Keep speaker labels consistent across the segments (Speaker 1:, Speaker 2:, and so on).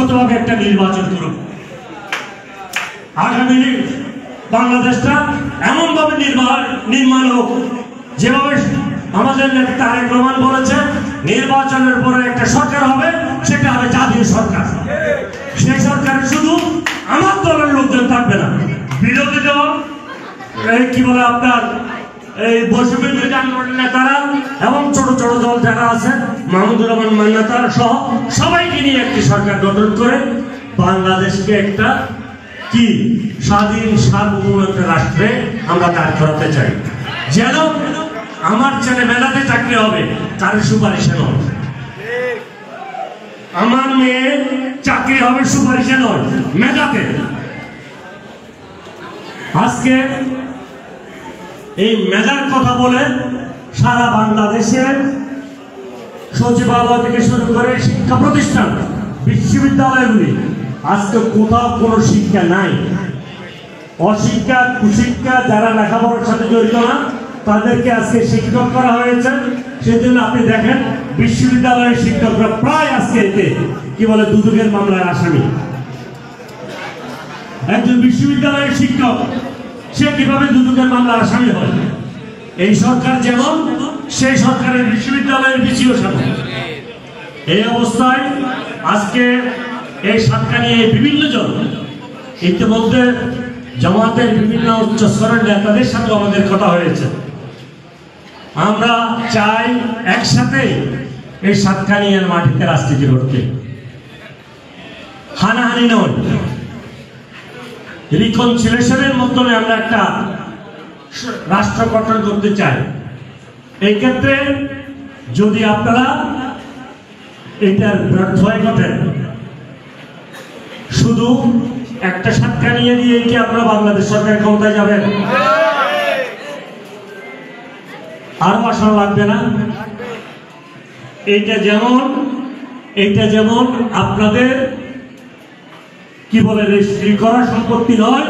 Speaker 1: ব্যক্তিগতভাবে একটা নির্বাচন করুক। আগামী বাংলাদেশটা এমনভাবে নির্মাণ হোক যেভাবে আমাদের নেতা তারেক রহমান বলেছে, নির্বাচনের পরে একটা সরকার হবে, সেটা হবে জাতীয় সরকার। সেই সরকারে শুধু আমার দলের লোকজন থাকবে না, বিরোধী দল, কি বলে আপনার এই বৈষম্য নেতারা এবং ছোট ছোট দল যারা আছে, মাহমুদুর রহমান মান্নাতারা সহ সবাইকে নিয়ে একটি সরকার গঠন করে বাংলাদেশকে একটা কি স্বাধীন সার্বভৌম একটা রাষ্ট্রে আমরা দাঁড় করাতে চাই। যেন আমার ছেলে মেধাতে চাকরি হবে, কারোর সুপারিশে নয়, আমার মেয়ে চাকরি হবে সুপারিশে নয়, মেধাতে। আজকে এই মেধার কথা বলে সারা বাংলাদেশের সচিবালয় থেকে শুরু করে শিক্ষা প্রতিষ্ঠান, বিশ্ববিদ্যালয়গুলি আজকে কোথাও কোনো শিক্ষা নাই। অশিক্ষা, কুশিক্ষা, যারা লেখাপড়ার সাথে জড়িত না তাদেরকে আজকে শিক্ষক করা হয়েছে। সেজন্য আপনি দেখেন বিশ্ববিদ্যালয়ের শিক্ষকরা প্রায় আজকে এতে কি বলে দুদকের মামলার আসামি। একজন বিশ্ববিদ্যালয়ের শিক্ষক সে কিভাবে দুদকের মামলার আসামি হয়? এই সরকার যেমন, সেই সরকারের বিশ্ববিদ্যালয়ের বিসিও সাথে। এই অবস্থায় আজকে এই সাতকানিয়া নিয়ে বিভিন্ন জন, ইতিমধ্যে জামাতের বিভিন্ন উচ্চ স্তরের নেতাদের সাথে আমাদের কথা হয়েছে। আমরা চাই একসাথে এই সাতকানিয়ার মাটিতে রাজনীতি করতে, হানাহানি নয়, রিকনসিলিয়েশনের মাধ্যমে আমরা একটা রাষ্ট্র গঠন করতে চাই। এই ক্ষেত্রে যদি আপনারা এটার ব্যর্থ হয়ে ঘটেন, শুধু একটা সাতকানিয়া নিয়ে কি আপনারা বাংলাদেশ সরকার ক্ষমতায় যাবেন? আরো আসন লাগবে না? এইটা যেমন আপনাদের কি বলে রেজিস্ট্রি করা সম্পত্তি নয়,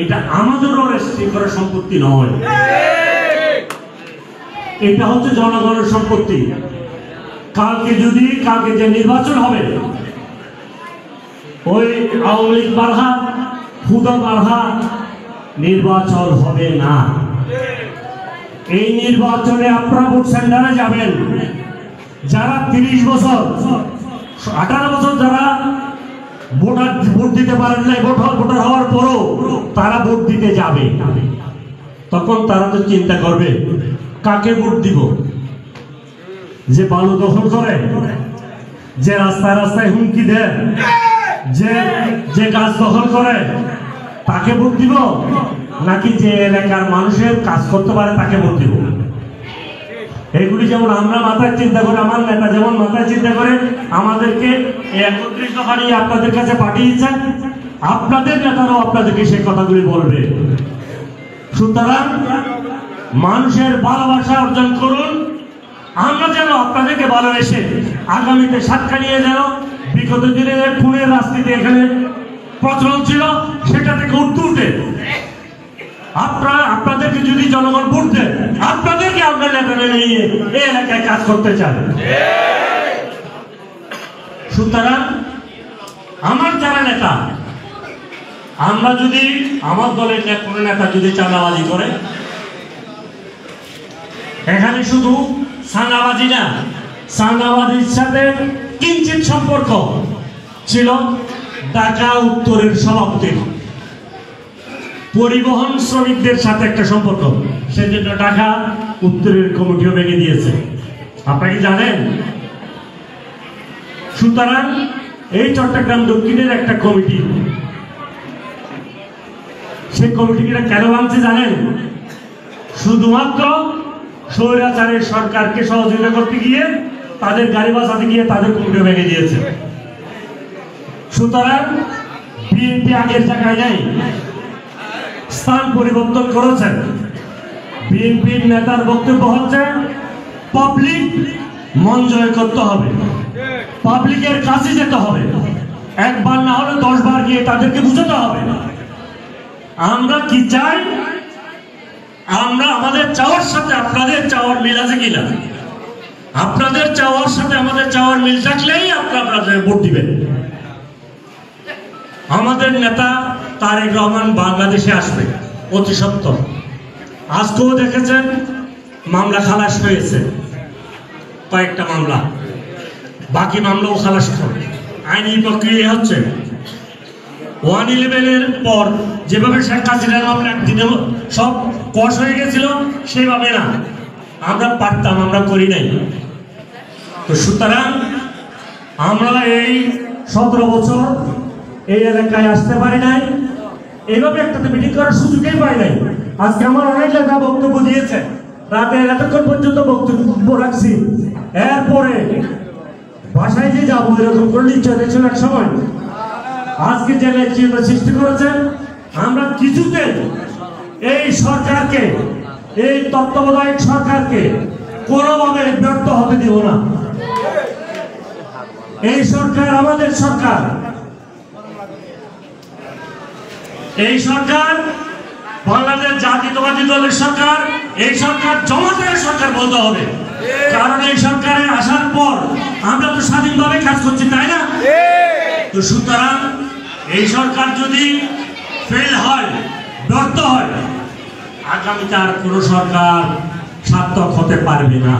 Speaker 1: এটা আমাদেরও রেজিস্ট্রি করা সম্পত্তি নয়, এটা হচ্ছে জনগণের সম্পত্তি। কালকে যে নির্বাচন হবে, ওই আওয়ামী লীগ বারহা হুদা বারহা নির্বাচন হবে না। এই নির্বাচনে আপনারা ভোট সেন্টারে যাবেন, যারা 30 বছর 18 বছর যারা ভোট দিতে পারেন নাই, ভোটার হওয়ার পরও তারা ভোট দিতে যাবে। তখন তারা তো চিন্তা করবে কাকে ভোট দিব। যে বালু দখল করে, যে রাস্তায় রাস্তায় হুমকি দেয়, যে গাছ দখল করে, তাকে ভোট দিব, নাকি যে এলাকার মানুষের কাজ করতে পারে তাকে ভোট দিব? এগুলি যেমন আমরা মাথায় চিন্তা করে, আমার নেতা যেমন মাথায় চিন্তা করে আমাদেরকে 31 দফা নিয়ে আপনাদের কাছে পাঠিয়েছেন, আপনাদের নেতারাও আপনাদেরকে সেই কথাগুলি বলবে। সুতরাং মানুষের ভালোবাসা অর্জন করুন। আমরা যেন আপনাদেরকে ভালোবেসে আগামীতে সাতকানিয়া যেন বিগত দিনে খুনের রাজনীতি এখানে প্রচলন ছিল, সেটা থেকে উঠে আপনাদেরকে যদি জনগণ ভোট দেয়, আপনাদেরকে আমরা নেতা নিয়ে এই এলাকায় কাজ করতে চান। সুতরাং আমার যারা নেতা, আমরা যদি আমার দলের কোনো নেতা যদি চাঁদাবাজি করে, এখানে শুধু চাঁদাবাজি না, চাঁদাবাজির সাথে কিঞ্চিত সম্পর্ক ছিল ঢাকা উত্তরের সভাপতির, পরিবহন শ্রমিকদের সাথে একটা সম্পর্ক, সেজন্য ঢাকা উত্তরের কমিটিও ভেঙে দিয়েছে। আপনারা কি জানেন? সুতরাং এই চট্টগ্রাম দক্ষিণের একটা কমিটি, সেই কমিটিটা কেন ভাঙছে জানেন? শুধুমাত্র স্বৈরাচারের সরকারকে সহযোগিতা করতে গিয়ে, তাদের গাড়ি বাঁচাতে গিয়ে তাদের কমিটি ভেঙে দিয়েছে। সুতরাং বিএনপি আগের জায়গায় নেই, স্থান পরিবর্তন করেছেন। বিএনপির নেতার বক্তব্য হচ্ছে পাবলিক মন জয় করতে হবে, পাবলিকের কাছে যেতে হবে, একবার না হলে 10 বার গিয়ে তাদেরকে বুঝাতে হবে। আমরা কি চাই? আমরা আমাদের চাওয়ার সাথে আপনাদের চাওয়ার মিল আছে কিনা, আপনাদের চাওয়ার সাথে আমাদের চাওয়ার মিল থাকলেই আপনারা ভোট দিবেন। আমাদের নেতা তারেক রহমান বাংলাদেশে আসবে অতি সত্বর। আজকেও দেখেছেন মামলা খালাস হয়েছে, কয়েকটা মামলা, বাকি মামলাও খালাস হবে, আইনি প্রক্রিয়া হচ্ছে। 111-এর পর যেভাবে শেখ হাসিনার মামলা একদিনে সব কষ হয়ে গেছিল, সেইভাবে না, আমরা পারতাম, আমরা করি নাই। তো সুতরাং আমরা এই 17 বছর এই এলাকায় আসতে পারি নাই, এইভাবে একটা মিটিং করার সুযোগই পাই নাই। আজকে আমার অনেক লেখা বক্তব্য দিয়েছে, রাতে এতক্ষণ পর্যন্ত বক্তব্য রাখছি, এরপরে বাসায় যে যাবো এরকম করলে ইচ্ছা দেখছিল এক সময়। আজকে যে চিন্তা সৃষ্টি করেছেন, আমরা কিছুতে এই সরকারকে, এই তত্ত্বাবধায়ক সরকারকে কোনোভাবে ব্যর্থ হতে দিব না। এই সরকার আমাদের সরকার, এই সরকার বাংলাদেশ জাতীয়তাবাদী দলের সরকার, এই সরকার জমাতের সরকার বলতে হবে। কারণ এই সরকারে আসার পর আমরা তো স্বাধীনভাবে কাজ করছি, তাই না? তো সুতরাং এই সরকার যদি ফেল হয়, ব্যর্থ হয়, আগামীতে আর কোনো সরকার সার্থক হতে পারবে না।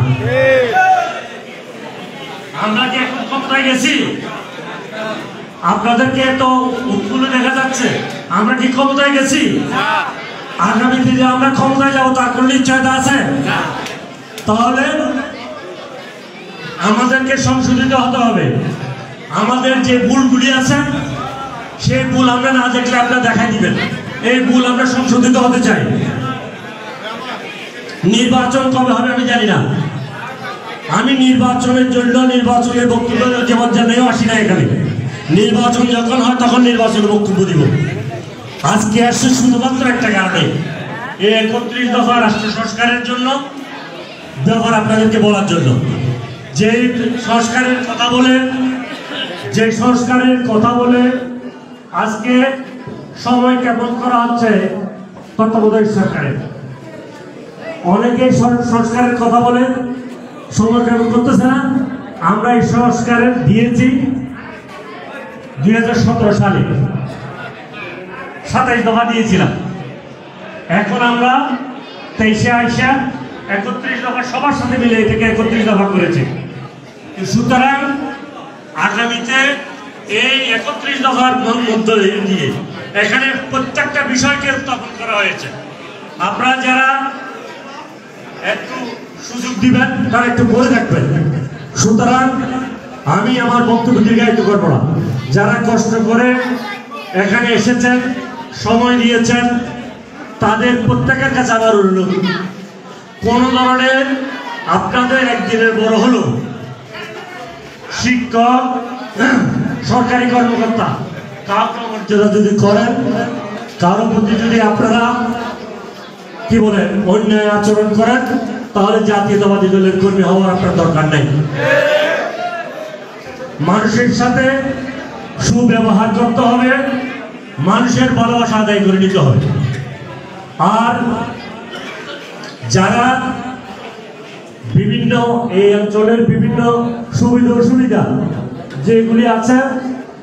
Speaker 1: আমরা যে এখন ক্ষমতায় গেছি, আপনাদেরকে তো উৎফুল্ল দেখা যাচ্ছে, আমরা কি ক্ষমতায় গেছি? আগামীতে যে আমরা ক্ষমতায় যাবো তার কোনো নিশ্চয়তা আছে? তাহলে আমাদেরকে সংশোধিত হতে হবে। আমাদের যে ভুলগুলি আছে, সেই ভুল আমরা না দেখলে আপনারা দেখাই দিবেন। এই ভুল আমরা সংশোধিত হতে চাই। নির্বাচন কবে হবে আমি জানি না, আমি নির্বাচনের জন্য নির্বাচনের বক্তব্য যেমন জানিয়েও আসি না এখানে। নির্বাচন যখন হয় তখন নির্বাচনের বক্তব্য দিব। আজকে আসছে শুধুমাত্র একটা কারণে, এই 31 দফা রাষ্ট্র সংস্কারের জন্য ব্যাপার আপনাদেরকে বলার জন্য। যে সংস্কারের কথা বলে আজকে সময় কেমন করা হচ্ছে তত্ত্বাবধায়ক সরকারের। অনেকেই সংস্কারের কথা বলে সময় কেমন করতেছে না। আমরা এই সংস্কারের দিয়েছি 2017 সালে 27 দফা দিয়েছিলাম। এখন আমরা 23-এ আইসা 31 দফা সবার সাথে মিলে এটাকে 31 দফা করেছি। সুতরাং আগামীতে এই 31 দফার মধ্য দিয়ে এখানে প্রত্যেকটা বিষয়কে উত্থাপন করা হয়েছে। আপনারা যারা একটু সুযোগ দিবেন তারা একটু বলে থাকবেন। সুতরাং আমি আমার বক্তব্য দীর্ঘায়িত করবো না। যারা কষ্ট করে এখানে এসেছেন, সময় দিয়েছেন, তাদের প্রত্যেকের কাছে আমার অনুরোধ, কোন ধরনের আপনাদের একদিনের বড় হলো শিক্ষক, সরকারি কর্মকর্তা, কাউকে মর্যাদা যদি করেন, কারো প্রতি যদি আপনারা কি বলেন অন্যায় আচরণ করেন, তাহলে জাতীয়তাবাদী দলের কর্মী হওয়ার আপনার দরকার নেই। মানুষের সাথে সুব্যবহার করতে হবে, মানুষের ভালোবাসা আদায় করে নিতে হবে। আর যারা বিভিন্ন এই অঞ্চলের বিভিন্ন সুবিধা অসুবিধা যেগুলি আছে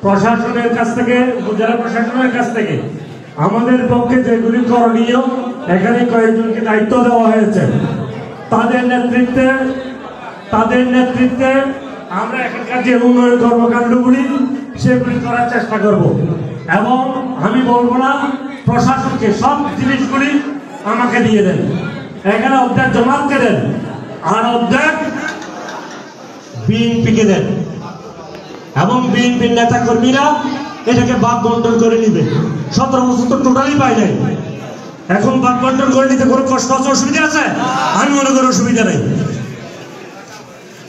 Speaker 1: প্রশাসনের কাছ থেকে, উপজেলা প্রশাসনের কাছ থেকে আমাদের পক্ষে যেগুলি করণীয়, এখানে কয়েকজনকে দায়িত্ব দেওয়া হয়েছে। তাদের নেতৃত্বে আমরা এখানকার যে উন্নয়ন কর্মকাণ্ডগুলি সেগুলি করার চেষ্টা করব। এবং আমি বলবো না প্রশাসনকে সব জিনিসগুলি আমাকে দিয়ে দেন, এখানে অর্ধেক জমাতকে দেন আর অর্ধেক বিএনপিকে দেন, এবং বিএনপির নেতা কর্মীরা এটাকে ভাগ বন্টন করে নিবে। 17 বছর তো টোটালি পাই নাই, এখন ভাগ বন্টন করে নিতে কোনো কষ্ট আছে, অসুবিধা আছে? আমি মনে করি অসুবিধা নেই।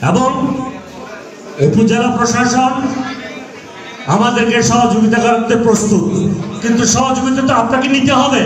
Speaker 1: এবং উপজেলা প্রশাসন আমাদেরকে সহযোগিতা করতে প্রস্তুত, কিন্তু সহযোগিতা তো আপনাকে নিতে হবে।